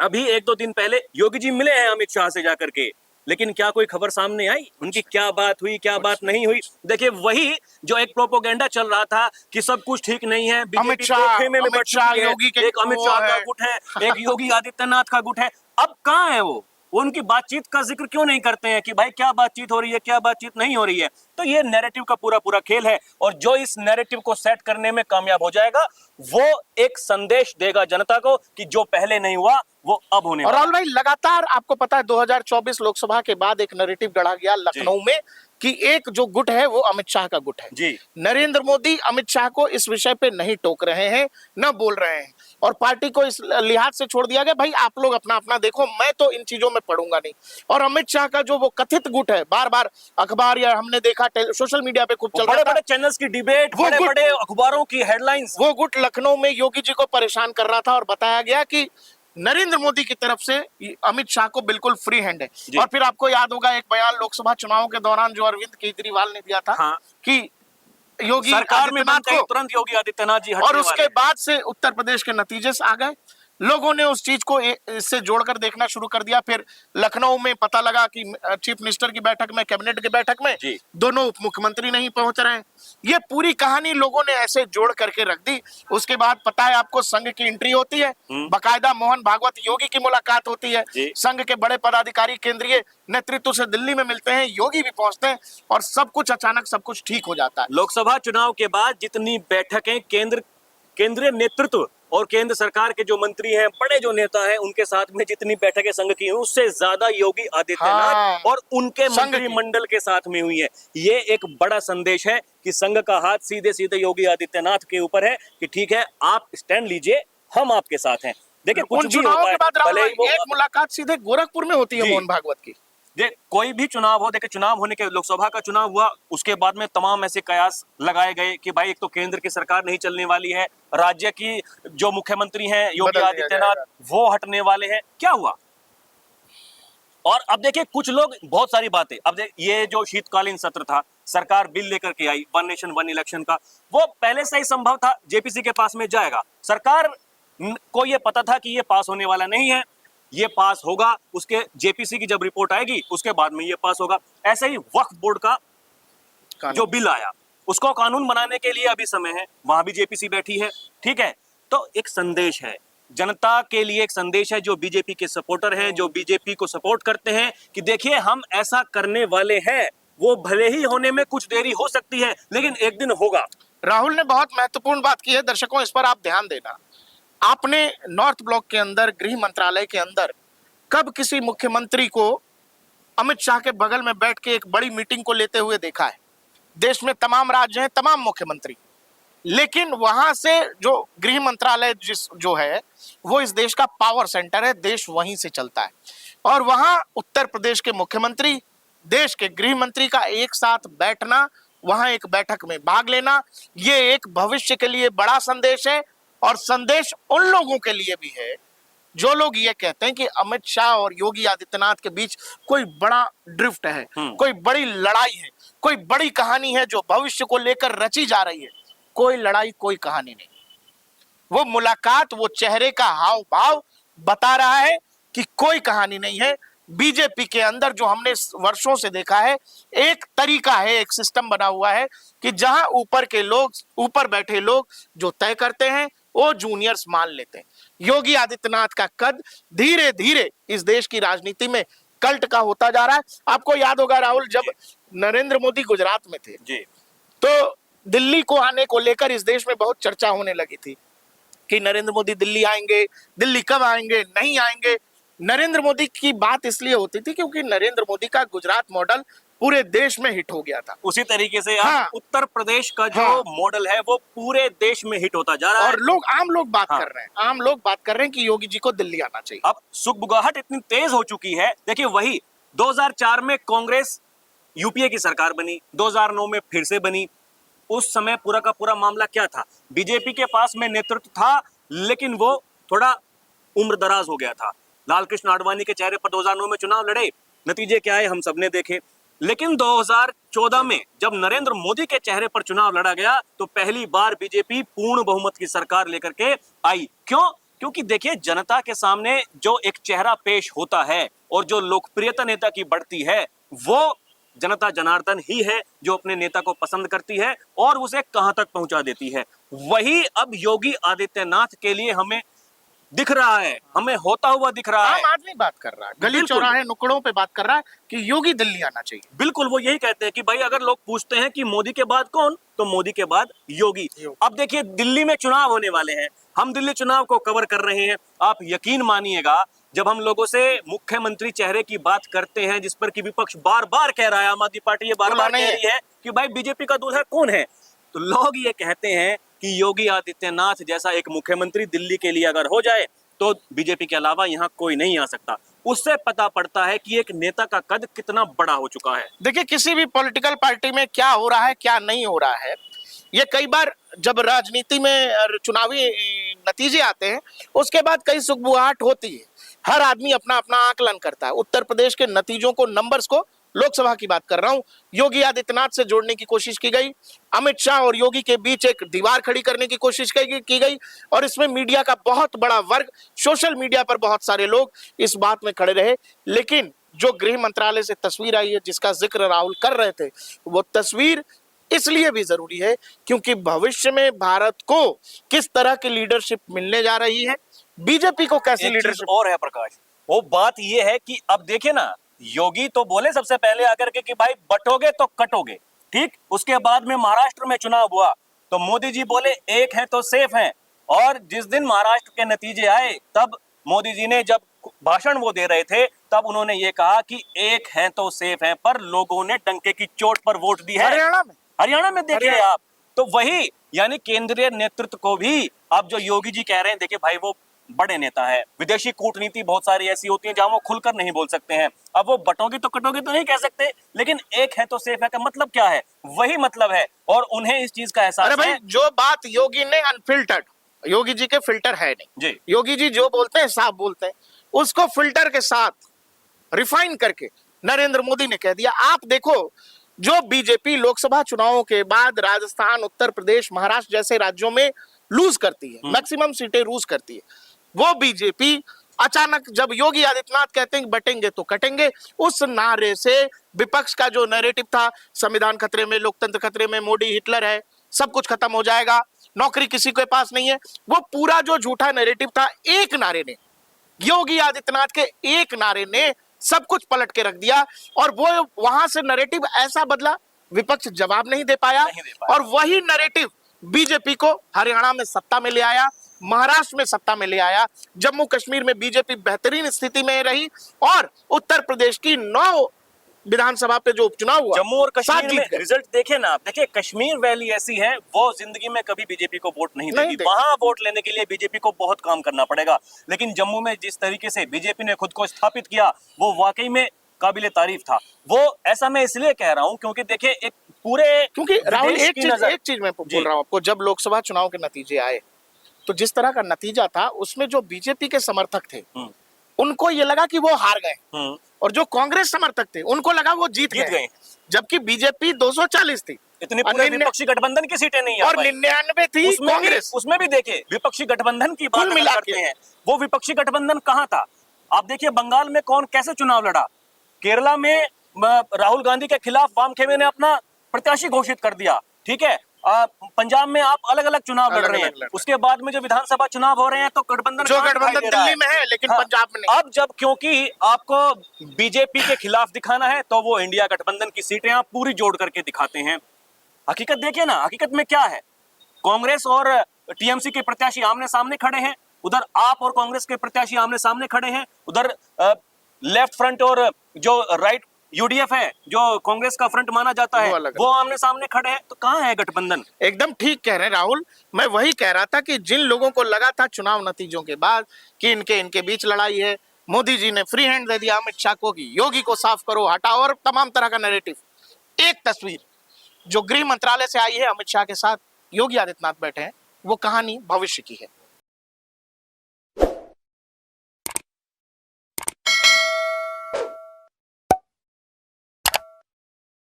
अभी एक दो दिन पहले योगी जी मिले हैं अमित शाह से जाकर के, लेकिन क्या कोई खबर सामने आई उनकी क्या बात हुई, क्या बात नहीं हुई? देखिए वही जो एक प्रोपोगेंडा चल रहा था कि सब कुछ ठीक नहीं है, बीजेपी खेमे में बढ़ चुकी है, एक अमित शाह का गुट है, एक योगी आदित्यनाथ का गुट है। अब कहाँ है वो उनकी बातचीत का जिक्र क्यों नहीं करते हैं कि भाई क्या बातचीत हो रही है, क्या बातचीत नहीं हो रही है? तो ये नैरेटिव का पूरा पूरा खेल है, और जो इस नैरेटिव को सेट करने में कामयाब हो जाएगा वो एक संदेश देगा जनता को कि जो पहले नहीं हुआ वो अब होने वाला है। और राहुल भाई, लगातार आपको पता है 2024 लोकसभा के बाद एक नैरेटिव गढ़ा गया लखनऊ में कि एक जो गुट है वो अमित शाह का गुट है जी। नरेंद्र मोदी अमित शाह को इस विषय पे नहीं टोक रहे हैं, न बोल रहे हैं, और पार्टी को इस लिहाज से छोड़ दिया गया, भाई आप लोग अपना अपना देखो, मैं तो इन चीजों में पढ़ूंगा नहीं। और अमित शाह का जो वो कथित गुट है, बार बार अखबार या हमने देखा सोशल मीडिया पे खूब चल रहा था, बड़े-बड़े चैनल्स की डिबेट, बड़े-बड़े अखबारों की हेडलाइंस, वो गुट लखनऊ में योगी जी को परेशान कर रहा था और बताया गया कि नरेंद्र मोदी की तरफ से अमित शाह को बिल्कुल फ्री हैंड है। और फिर आपको याद होगा एक बयान लोकसभा चुनावों के दौरान जो अरविंद केजरीवाल ने दिया था, हाँ। कि योगी सरकार में आदित्यनाथ को तुरंत योगी आदित्यनाथ जी हटने और उसके वाले। बाद से उत्तर प्रदेश के नतीजे से आ गए, लोगों ने उस चीज को इससे जोड़कर देखना शुरू कर दिया। फिर लखनऊ में पता लगा कि चीफ मिनिस्टर की बैठक में, कैबिनेट की बैठक में दोनों उप मुख्यमंत्री नहीं पहुंच रहे हैं। ये पूरी कहानी लोगों ने ऐसे जोड़ करके रख दी। उसके बाद पता है आपको, संघ की एंट्री होती है, बाकायदा मोहन भागवत योगी की मुलाकात होती है, संघ के बड़े पदाधिकारी केंद्रीय नेतृत्व से दिल्ली में मिलते हैं, योगी भी पहुंचते हैं, और सब कुछ अचानक सब कुछ ठीक हो जाता है। लोकसभा चुनाव के बाद जितनी बैठकें केंद्रीय नेतृत्व और केंद्र सरकार के जो मंत्री हैं, बड़े जो नेता हैं, उनके साथ में जितनी बैठकें संघ की हुई, उससे ज्यादा योगी आदित्यनाथ और उनके मंत्रिमंडल के साथ में हुई है। ये एक बड़ा संदेश है कि संघ का हाथ सीधे सीधे योगी आदित्यनाथ के ऊपर है कि ठीक है, आप स्टैंड लीजिए, हम आपके साथ हैं। देखिए कुछ भी चुनाव के बाद भले ही एक मुलाकात सीधे गोरखपुर में होती है मोहन भागवत की। कोई भी चुनाव हो, देखिए चुनाव होने के, लोकसभा का चुनाव हुआ, उसके बाद में तमाम ऐसे कयास लगाए गए कि भाई एक तो केंद्र की सरकार नहीं चलने वाली है, राज्य की जो मुख्यमंत्री हैं योगी आदित्यनाथ वो हटने वाले हैं। क्या हुआ? और अब देखिए कुछ लोग, बहुत सारी बातें, अब ये जो शीतकालीन सत्र था, सरकार बिल लेकर के I one nation one election का, वो पहले से ही संभव था जेपीसी के पास में जाएगा। सरकार को ये पता था कि ये पास होने वाला नहीं है, ये पास होगा, उसके जेपीसी की जब रिपोर्ट आएगी उसके बाद में ये पास होगा। ऐसे ही वक्फ बोर्ड का जो बिल आया, उसको कानून बनाने के लिए अभी समय है, वहां भी जेपीसी बैठी है, ठीक है। तो एक संदेश है जनता के लिए, एक संदेश है जो बीजेपी के सपोर्टर हैं, जो बीजेपी को सपोर्ट करते हैं, कि देखिए हम ऐसा करने वाले हैं, वो भले ही होने में कुछ देरी हो सकती है लेकिन एक दिन होगा। राहुल ने बहुत महत्वपूर्ण बात की है, दर्शकों इस पर आप ध्यान देना। आपने नॉर्थ ब्लॉक के अंदर, गृह मंत्रालय के अंदर, कब किसी मुख्यमंत्री को अमित शाह के बगल में बैठ के एक बड़ी मीटिंग को लेते हुए देखा है? देश में तमाम राज्य हैं, तमाम मुख्यमंत्री, लेकिन वहां से जो गृह मंत्रालय जो है वो इस देश का पावर सेंटर है, देश वहीं से चलता है। और वहां उत्तर प्रदेश के मुख्यमंत्री, देश के गृह मंत्री का एक साथ बैठना, वहां एक बैठक में भाग लेना, ये एक भविष्य के लिए बड़ा संदेश है। और संदेश उन लोगों के लिए भी है जो लोग ये कहते हैं कि अमित शाह और योगी आदित्यनाथ के बीच कोई बड़ा ड्रिफ्ट है, कोई बड़ी लड़ाई है, कोई बड़ी कहानी है जो भविष्य को लेकर रची जा रही है। कोई लड़ाई, कोई कहानी नहीं। वो मुलाकात, वो चेहरे का हाव भाव बता रहा है कि कोई कहानी नहीं है। बीजेपी के अंदर जो हमने वर्षों से देखा है, एक तरीका है, एक सिस्टम बना हुआ है कि जहां ऊपर के लोग, ऊपर बैठे लोग जो तय करते हैं वो जूनियर्स मान लेते हैं। योगी आदित्यनाथ का कद धीरे धीरे इस देश की राजनीति में कल्ट का होता जा रहा है। आपको याद होगा राहुल, जब नरेंद्र मोदी गुजरात में थे तो दिल्ली को आने को लेकर इस देश में बहुत चर्चा होने लगी थी कि नरेंद्र मोदी दिल्ली आएंगे, दिल्ली कब आएंगे, नहीं आएंगे। नरेंद्र मोदी की बात इसलिए होती थी क्योंकि नरेंद्र मोदी का गुजरात मॉडल पूरे देश में हिट हो गया था। उसी तरीके से उत्तर प्रदेश का जो मॉडल है वो पूरे देश में हिट होता जा रहा है, और आम लोग बात कर रहे हैं, आम लोग बात कर रहे हैं कि योगी जी को दिल्ली आना चाहिए। अब सुगबुगाहट इतनी तेज हो चुकी है। देखिए वही 2004 में कांग्रेस यूपीए की सरकार बनी, 2009 में फिर से बनी। उस समय पूरा का पूरा मामला क्या था? बीजेपी के पास में नेतृत्व था लेकिन वो थोड़ा उम्र दराज हो गया था। लालकृष्ण आडवाणी के चेहरे पर 2009 में चुनाव लड़े, नतीजे क्या आए हम सबने देखे। लेकिन 2014 में जब नरेंद्र मोदी के चेहरे पर चुनाव लड़ा गया तो पहली बार बीजेपी पूर्ण बहुमत की सरकार लेकर के आई। क्यों? क्योंकि देखिए जनता के सामने जो एक चेहरा पेश होता है और जो लोकप्रियता नेता की बढ़ती है, वो जनता जनार्दन ही है जो अपने नेता को पसंद करती है और उसे कहां तक पहुंचा देती है। वही अब योगी आदित्यनाथ के लिए हमें दिख रहा है, हमें होता हुआ दिख रहा है। आम आदमी बात कर रहा है, गली बिल्कुल। चौराहे नुक्कड़ों पे बात कर रहा है कि योगी दिल्ली आना चाहिए। बिल्कुल, वो यही कहते हैं कि भाई अगर लोग पूछते हैं कि मोदी के बाद कौन, तो मोदी के बाद योगी। अब देखिए दिल्ली में चुनाव होने वाले हैं, हम दिल्ली चुनाव को कवर कर रहे हैं। आप यकीन मानिएगा जब हम लोगों से मुख्यमंत्री चेहरे की बात करते हैं जिस पर कि विपक्ष बार बार कह रहा है, आम आदमी पार्टी ये बार बार कह रही है कि भाई बीजेपी का दूल्हा कौन है, तो लोग ये कहते हैं कि योगी आदित्यनाथ जैसा एक मुख्यमंत्री दिल्ली के लिए अगर हो जाए तो बीजेपी के अलावा यहाँ कोई नहीं आ सकता। उससे पता पड़ता है कि एक नेता का कद कितना बड़ा हो चुका है। देखिए किसी भी पॉलिटिकल पार्टी में क्या हो रहा है क्या नहीं हो रहा है, ये कई बार जब राजनीति में चुनावी नतीजे आते हैं उसके बाद कई सुगबुगाहट होती है। हर आदमी अपना अपना आकलन करता है। उत्तर प्रदेश के नतीजों को, नंबर्स को, लोकसभा की बात कर रहा हूं, योगी आदित्यनाथ से जोड़ने की कोशिश की गई। अमित शाह और योगी के बीच एक दीवार खड़ी करने की कोशिश की गई और इसमें मीडिया का बहुत बड़ा वर्ग, सोशल मीडिया पर बहुत सारे लोग इस बात में खड़े रहे। लेकिन जो गृह मंत्रालय से तस्वीर आई है जिसका जिक्र राहुल कर रहे थे, वो तस्वीर इसलिए भी जरूरी है क्योंकि भविष्य में भारत को किस तरह की लीडरशिप मिलने जा रही है, बीजेपी को कैसी एक चीज लीडरशिप। और है प्रकाश, वो बात ये है कि अब देखिए ना, योगी तो बोले सबसे पहले आकर के कि भाई बटोगे तो कटोगे, ठीक। उसके बाद में महाराष्ट्र में चुनाव हुआ तो मोदी जी बोले एक है तो सेफ है, और जिस दिन महाराष्ट्र के नतीजे आए तब मोदी जी ने जब भाषण वो दे रहे थे तब उन्होंने ये कहा कि एक है तो सेफ है, पर लोगों ने डंके की चोट पर वोट दी है। हरियाणा में देखिए आप, तो वही यानी केंद्रीय नेतृत्व को भी अब जो योगी जी कह रहे हैं, देखिए भाई वो बड़े नेता है, विदेशी कूटनीति बहुत सारी ऐसी होती है जहां वो खुलकर नहीं बोल सकते हैं। अब वो बटोगे तो कटोगे तो नहीं कह सकते, लेकिन एक है तो सेफ है का मतलब क्या है, वही मतलब है, और उन्हें इस चीज का एहसास है। भाई जो बात योगी ने अनफिल्टर्ड, योगी जी के फिल्टर है नहीं जी, योगी जी जो बोलते हैं साफ बोलते हैं, उसको फिल्टर के साथ रिफाइन करके नरेंद्र मोदी ने कह दिया। आप देखो जो बीजेपी लोकसभा चुनावों के बाद राजस्थान, उत्तर प्रदेश, महाराष्ट्र जैसे राज्यों में लूज करती है, मैक्सिमम सीटें लूज करती है, वो बीजेपी अचानक जब योगी आदित्यनाथ कहते हैं बटेंगे तो कटेंगे, उस नारे से विपक्ष का जो नैरेटिव था, संविधान खतरे में, लोकतंत्र खतरे में, मोदी हिटलर है, सब कुछ खत्म हो जाएगा, नौकरी किसी के पास नहीं है, वो पूरा जो झूठा नैरेटिव था, एक नारे ने, योगी आदित्यनाथ के एक नारे ने सब कुछ पलट के रख दिया। और वो वहां से नैरेटिव ऐसा बदला, विपक्ष जवाब नहीं दे पाया, और वही नैरेटिव बीजेपी को हरियाणा में सत्ता में ले आया, महाराष्ट्र में सत्ता में ले आया, जम्मू कश्मीर में बीजेपी बेहतरीन स्थिति में रही, और उत्तर प्रदेश की 9 विधानसभा पे जो उपचुनाव हुआ, जम्मू और कश्मीर में रिजल्ट देखे ना आप, देखिए कश्मीर वैली ऐसी है वो जिंदगी में कभी बीजेपी को वोट नहीं देगी, वहां वोट लेने के लिए बीजेपी को बहुत काम करना पड़ेगा। लेकिन जम्मू में जिस तरीके से बीजेपी ने खुद को स्थापित किया वो वाकई में काबिले तारीफ था। वो ऐसा मैं इसलिए कह रहा हूं क्योंकि देखिए एक पूरे, क्योंकि राहुल एक चीज मैं बोल रहा हूं आपको, जब लोकसभा चुनाव के नतीजे आए तो जिस तरह का नतीजा था उसमें जो बीजेपी के समर्थक थे उनको ये लगा कि वो हार गए, और जो कांग्रेस समर्थक थे उनको लगा वो जीत गए, जबकि बीजेपी 240 थी, इतनी पूरे विपक्षी गठबंधन की सीटें नहीं और 99 थी कांग्रेस। उसमें भी देखिए विपक्षी गठबंधन की बात करते हैं, वो विपक्षी गठबंधन कहां था। आप देखिए बंगाल में कौन कैसे चुनाव लड़ा, केरला में राहुल गांधी के खिलाफ वामखेमे ने अपना प्रत्याशी घोषित कर दिया, ठीक है, पंजाब में आप अलग अलग चुनाव लड़ रहे हैं, उसके बाद में जो विधानसभा चुनाव हो रहे हैं तो गठबंधन दिल्ली में है लेकिन पंजाब में नहीं। अब जब क्योंकि आपको बीजेपी के खिलाफ दिखाना है तो वो इंडिया गठबंधन की सीटें आप पूरी जोड़ करके दिखाते हैं। हकीकत देखिए ना, हकीकत में क्या है, कांग्रेस और टीएमसी के प्रत्याशी आमने सामने खड़े हैं, उधर आप और कांग्रेस के प्रत्याशी आमने सामने खड़े हैं, उधर लेफ्ट फ्रंट और जो राइट यूडीएफ है जो कांग्रेस का फ्रंट माना जाता है वो आमने सामने खड़े हैं, तो कहां है गठबंधन। एकदम ठीक कह रहे हैं राहुल, मैं वही कह रहा था कि जिन लोगों को लगा था चुनाव नतीजों के बाद कि इनके बीच लड़ाई है, मोदी जी ने फ्री हैंड दे दिया अमित शाह को कि योगी को साफ करो, हटाओ, और तमाम तरह का नैरेटिव। एक तस्वीर जो गृह मंत्रालय से आई है, अमित शाह के साथ योगी आदित्यनाथ बैठे हैं, वो कहानी भविष्य की है।